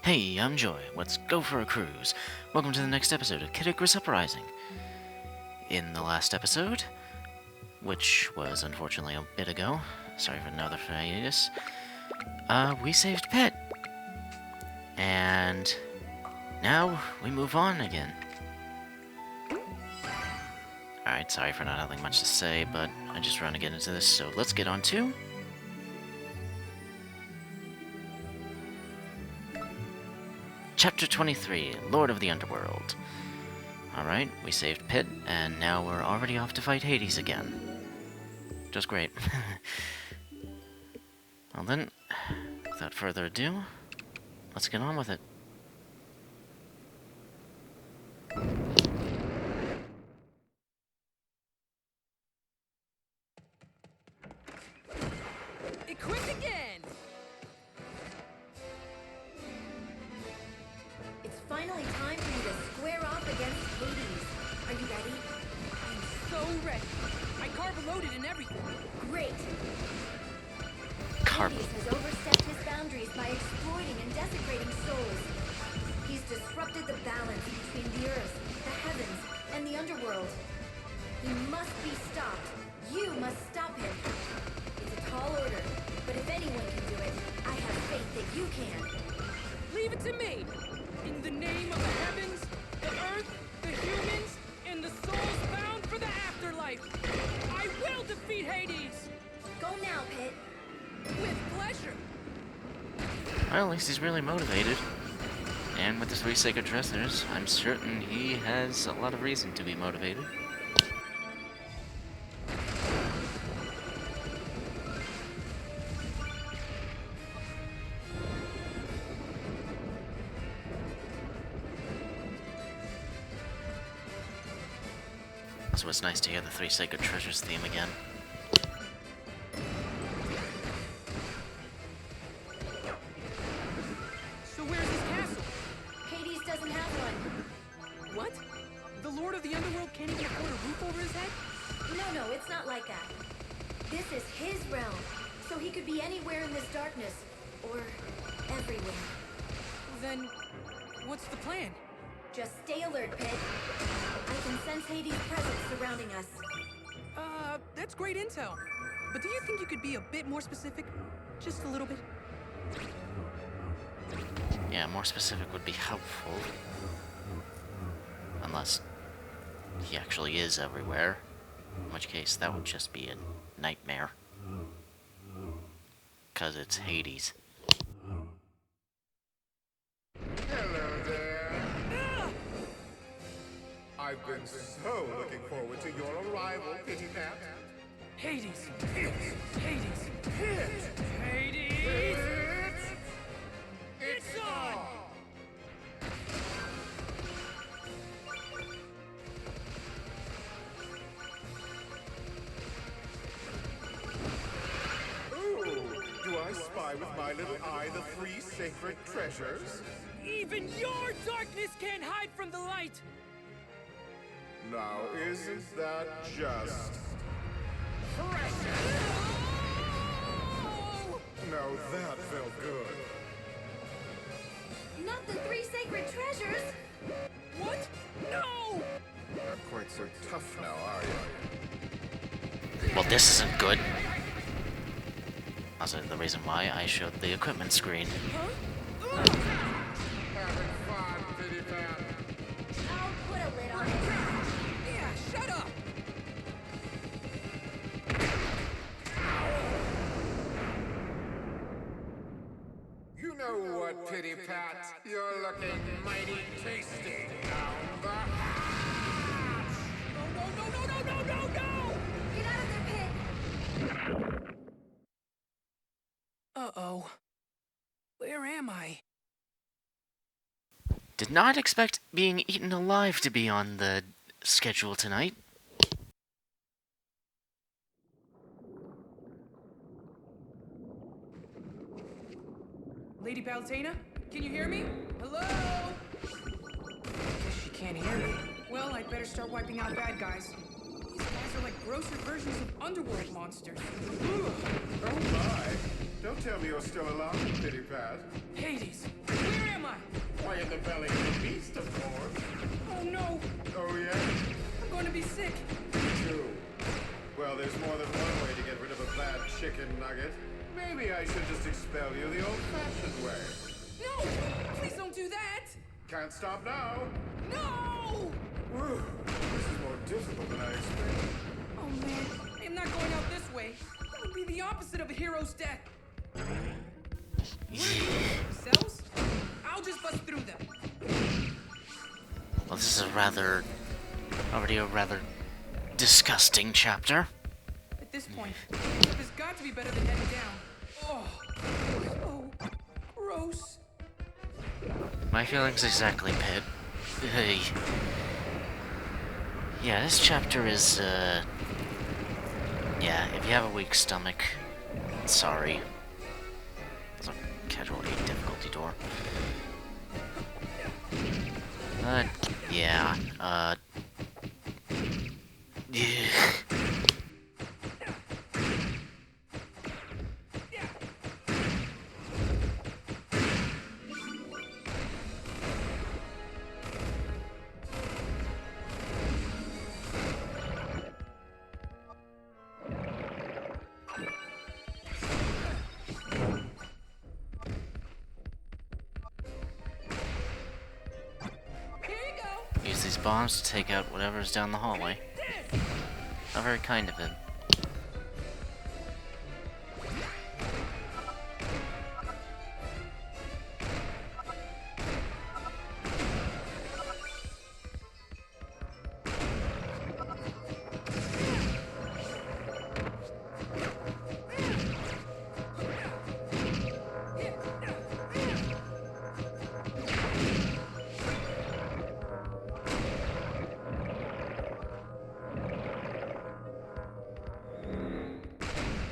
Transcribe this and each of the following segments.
Hey, I'm Joy. Let's go for a cruise. Welcome to the next episode of Icarus Uprising. In the last episode, which was unfortunately a bit ago, sorry for another hiatus, we saved Pet. And now we move on again. Alright, sorry for not having much to say, but I just want to get into this, so let's get on to Chapter 23, Lord of the Underworld. Alright, we saved Pit, and now we're already off to fight Hades again. Just great. Well then, without further ado, let's get on with it. Equipped again! It's finally time for you to square off against Hades. Are you ready? I'm so ready. I carbo-loaded and everything. Great! Carbo. Hades has overstepped his boundaries by exploiting and desecrating souls. He's disrupted the balance between the earth, the heavens, and the underworld. He must be stopped. You must stop him. It's a tall order, but if anyone can do it, I have faith that you can. Leave it to me! In the name of the heavens, the earth, the humans, and the souls bound for the afterlife, I will defeat Hades! Go now, Pit. With pleasure! Well, at least he's really motivated. And with the three sacred treasures, I'm certain he has a lot of reason to be motivated. So it's nice to hear the three sacred treasures theme again. So where's his castle? Hades doesn't have one. What? The Lord of the Underworld can't even afford a roof over his head? No, it's not like that. This is his realm, so he could be anywhere in this darkness, or everywhere. Then, what's the plan? Just stay alert, Pit. I can sense Hades' presence surrounding us. That's great intel. But do you think you could be a bit more specific? Just a little bit? Yeah, more specific would be helpful. Unless he actually is everywhere. In which case, that would just be a nightmare. 'Cause it's Hades. Hello there. Ah! I've been so looking forward to your arrival, Pitty Pat. Hades! Hades! Hades! Hades! It's on! Ooh, do I spy with my little eye the three sacred treasures? Even your darkness can't hide from the light! Now, isn't that just... No! Now that felt good. Not the three sacred treasures! What? No! Not quite so tough now, are you? Well, this isn't good. Also, the reason why I showed the equipment screen. Huh? Having fun, Pitty Pat. I'll put a lid on it. Yeah, shut up! You know what, Pitty Pat? You're looking mighty tasty down the hatch. No! Get out of there, Pit! Uh-oh. Where am I? Did not expect being eaten alive to be on the schedule tonight. Lady Palutena? Can you hear me? Hello? Guess she can't hear me. Well, I'd better start wiping out bad guys. These guys are like grosser versions of Underworld monsters. Oh my! Don't tell me you're still alive, Pitty Pat. Hades, where am am I? Why, in the belly of the beast, of course. Oh no! Oh, yeah? I'm going to be sick. True. Well, there's more than one way to get rid of a bad chicken nugget. Maybe I should just expel you the old-fashioned way. No! Please don't do that! Can't stop now. No! Whew. This is more difficult than I expected. Oh man, I am not going out this way. That would be the opposite of a hero's death. Cells? I'll just bust through them. Well, this is already a rather disgusting chapter. At this point, there's got to be better than heading down. Oh, so gross. My feelings exactly, Pit. Hey. Yeah, this chapter is, yeah, if you have a weak stomach, sorry. There's a casual 8 difficulty door. Yeah, yeah. Here you go. Use these bombs to take out whatever's down the hallway. Not very kind of him.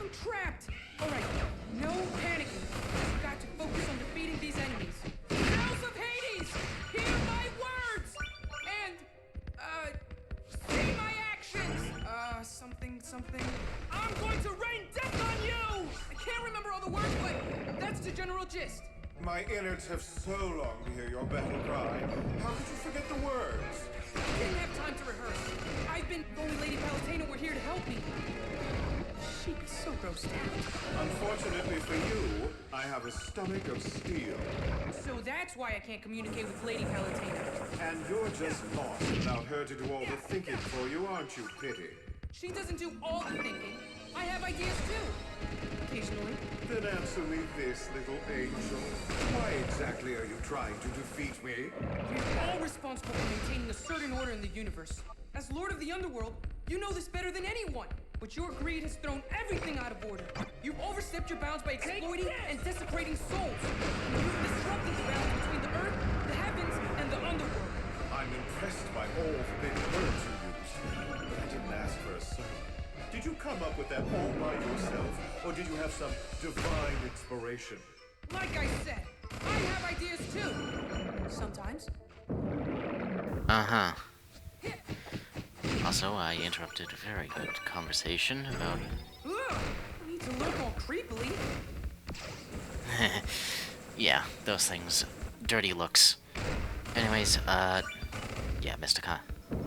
I'm trapped. All right, no panicking. I've got to focus on defeating these enemies. House of Hades, hear my words, and see my actions. Something. I'm going to rain death on you. I can't remember all the words, but that's the general gist. My innards have so longed to hear your battle cry. How could you forget the words? I didn't have time to rehearse. If only Lady Palutena were here to help me. She'd be so grossed out. Unfortunately for you, I have a stomach of steel. So that's why I can't communicate with Lady Palutena. And you're just lost without her to do all the thinking for you, aren't you, Pity? She doesn't do all the thinking. I have ideas too. Occasionally. Then answer me this, little angel. Why exactly are you trying to defeat me? We're all responsible for maintaining a certain order in the universe. As Lord of the Underworld, you know this better than anyone. But your greed has thrown everything out of order. You've overstepped your bounds by exploiting and desecrating souls. You've disrupted the balance between the earth, the heavens, and the underworld. I'm impressed by all the big words you used, but I didn't ask for a sermon. Did you come up with that all by yourself, or did you have some divine inspiration? Like I said, I have ideas too. Sometimes. Uh-huh. Also, I interrupted a very good conversation about... Ugh, I need to look all creepily. yeah, those things. Dirty looks. Anyways, yeah, Mystica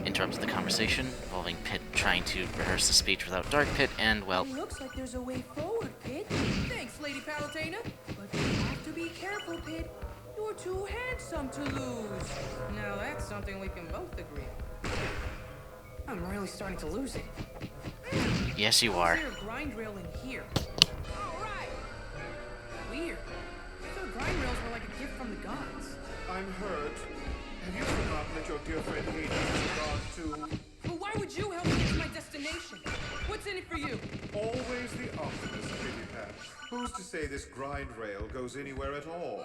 interrupted the conversation involving Pit trying to rehearse the speech without Dark Pit, and, well... It looks like there's a way forward, Pit. Thanks, Lady Palutena. But you have to be careful, Pit. You're too handsome to lose. Now that's something we can both agree on. I'm really starting to lose it. Yes, you are. Is there a grind rail in here? All right. Weird. I thought grind rails were like a gift from the gods. I'm hurt. Have you forgotten that your dear friend Hades is gone too? But why would you help me get to my destination? What's in it for you? Always the optimist, Pity Pat. Who's to say this grind rail goes anywhere at all?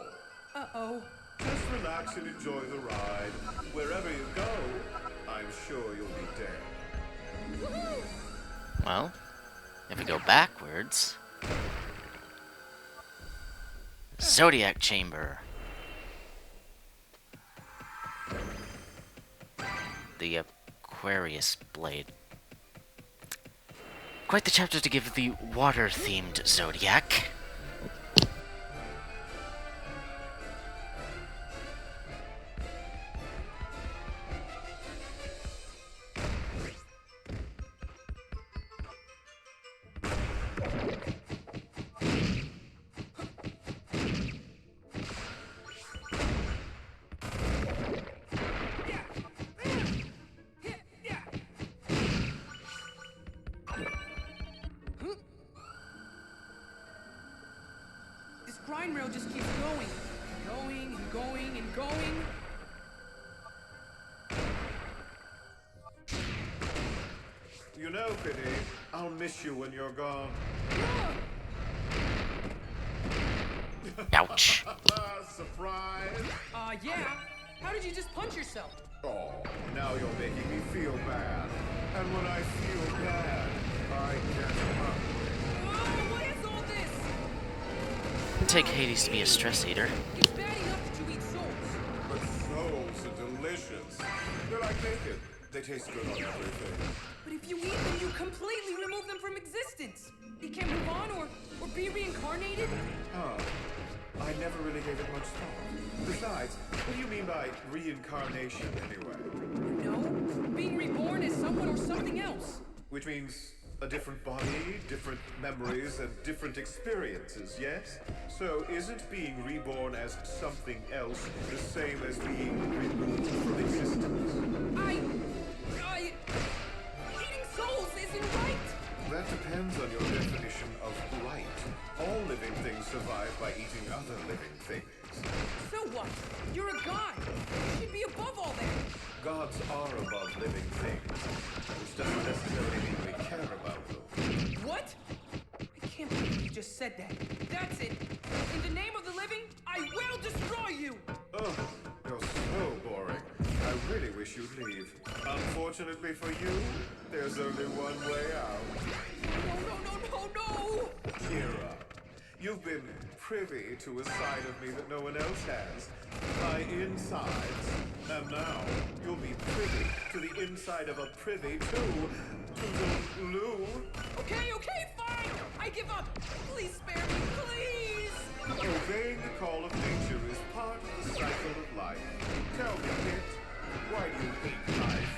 Uh-oh. Just relax and enjoy the ride. Wherever you go, I'm sure you'll be dead. Woohoo! Well, if we go backwards... Zodiac Chamber. The Aquarius Blade. Quite the chapter to give the water-themed Zodiac. grind rail just keeps going. Going and going and going. You know, Pity, I'll miss you when you're gone. Ouch. Surprise! Yeah. How did you just punch yourself? Oh, now you're making me feel bad. And when I feel bad, I get hungry. What is all this? Take Hades to be a stress eater. It's bad enough that you eat souls. But souls are delicious. They're like bacon. They taste good on everything. But if you eat them, you completely remove them from existence. They can't move on or be reincarnated. Huh. I never really gave it much thought. Besides, what do you mean by reincarnation, anyway? No, being reborn as someone or something else. Which means a different body, different memories, and different experiences, yes? So isn't being reborn as something else the same as being removed from existence? Eating souls isn't right. That depends on your definition of right. All living things survive by eating other living things. So what? You're a god. You should be above all that. Gods are above living things, which doesn't necessarily mean we care about them. What? I can't believe you just said that. That's it. In the name of the living, I will destroy you. Oh, you're so boring. I really wish you'd leave. Unfortunately for you, there's only one way out. No. Kira, you've been privy to a side of me that no one else has. My insides. And now, you'll be privy to the inside of a privy too. To the Lou. Okay, fine. I give up. Please spare me, please. Obeying the call of nature is part of the cycle of life. Tell me, Kit, why do you hate life?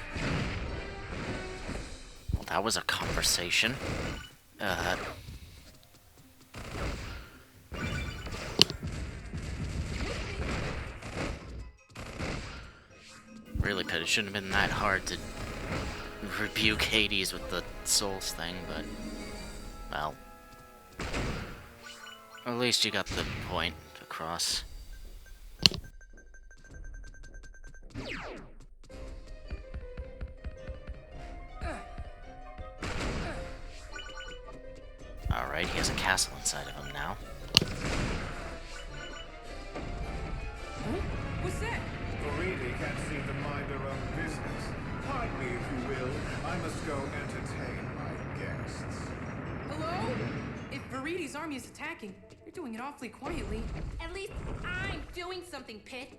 Well, that was a conversation. Really, Pit, it shouldn't have been that hard to rebuke Hades with the souls thing, but... well... at least you got the point across. Alright, he has a castle inside of him now. What's that? Faridi can't seem to mind her own business. Pardon me, if you will. I must go entertain my guests. Hello? If Viridi's army is attacking, you're doing it awfully quietly. At least I'm doing something, Pit.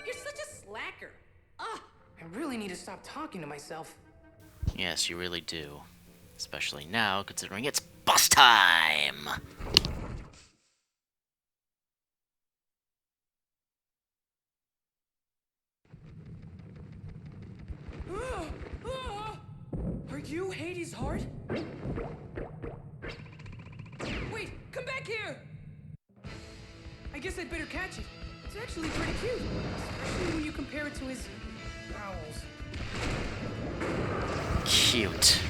You're such a slacker. I really need to stop talking to myself. Yes, you really do. Especially now, considering it's boss time! Are you Hades' heart? Wait, come back here! I guess I'd better catch it. It's actually pretty cute, especially when you compare it to his bowels. Cute.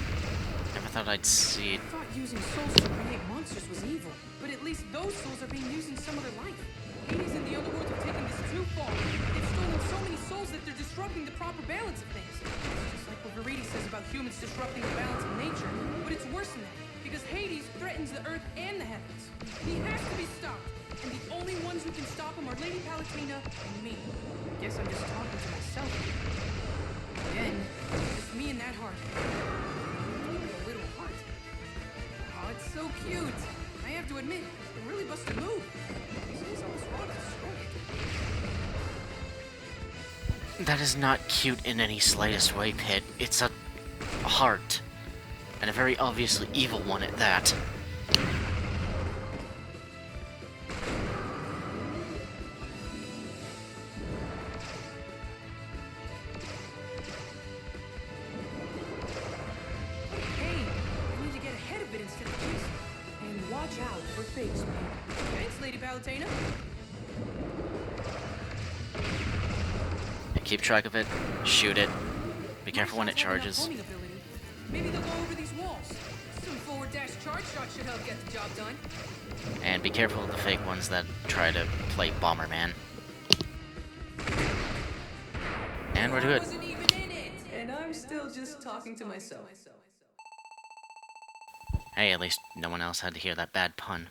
Never thought I'd see it. I thought using souls to create monsters was evil, but at least those souls are being used in some other life. Hades and the Underworld have taken this too far. They've stolen so many souls that they're disrupting the proper balance of things. Just like what Viridi says about humans disrupting the balance of nature. But it's worse than that, because Hades threatens the earth and the heavens. He has to be stopped, and the only ones who can stop him are Lady Palatina and me. Guess I'm just talking to myself. Again, just me and that heart. A little heart. Oh, it's so cute. I have to admit, it really busts a move. It's almost wrong to destroy it. That is not cute in any slightest way, Pit. It's a heart. And a very obviously evil one at that. Hey, I need to get ahead of it instead of chasing. And watch out for fakes, man. Thanks, Lady Palatina. And keep track of it, shoot it. Be careful when it charges. Homing ability. Maybe they'll go over these walls. Some forward dash charge shot should help get the job done. And be careful of the fake ones that try to play Bomberman. And we're good. Wasn't even in it, and I'm still just talking to myself. Hey, at least no one else had to hear that bad pun.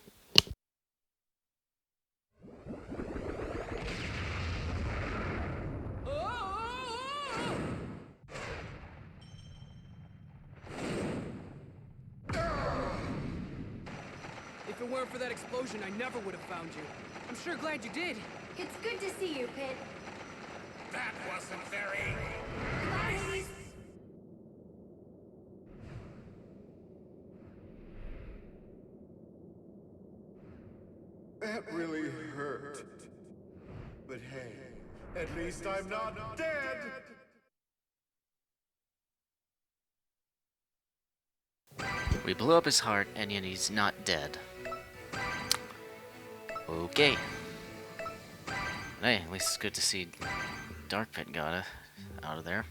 If it weren't for that explosion, I never would have found you. I'm sure glad you did. It's good to see you, Pit. That wasn't very... Nice. That really hurt. But hey, at least I'm not dead! We blew up his heart, and yet he's not dead. Okay. Hey, at least it's good to see Dark Pit got out of there.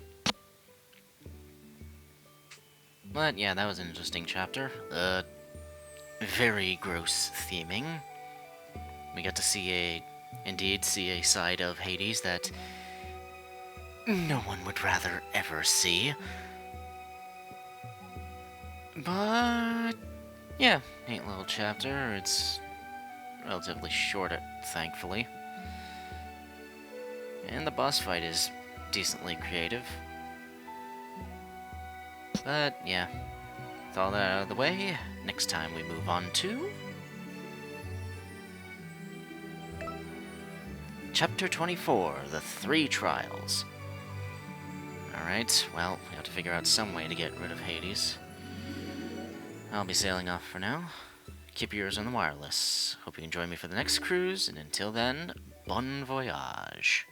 But yeah, that was an interesting chapter. Very gross theming. We got to see indeed see a side of Hades that no one would rather ever see. But yeah, neat little chapter. It's relatively short, thankfully. And the boss fight is decently creative. But yeah, with all that out of the way, next time we move on to Chapter 24, The Three Trials. Alright, well, we have to figure out some way to get rid of Hades. I'll be sailing off for now. Keep your ears on the wireless. Hope you can join me for the next cruise, and until then, bon voyage.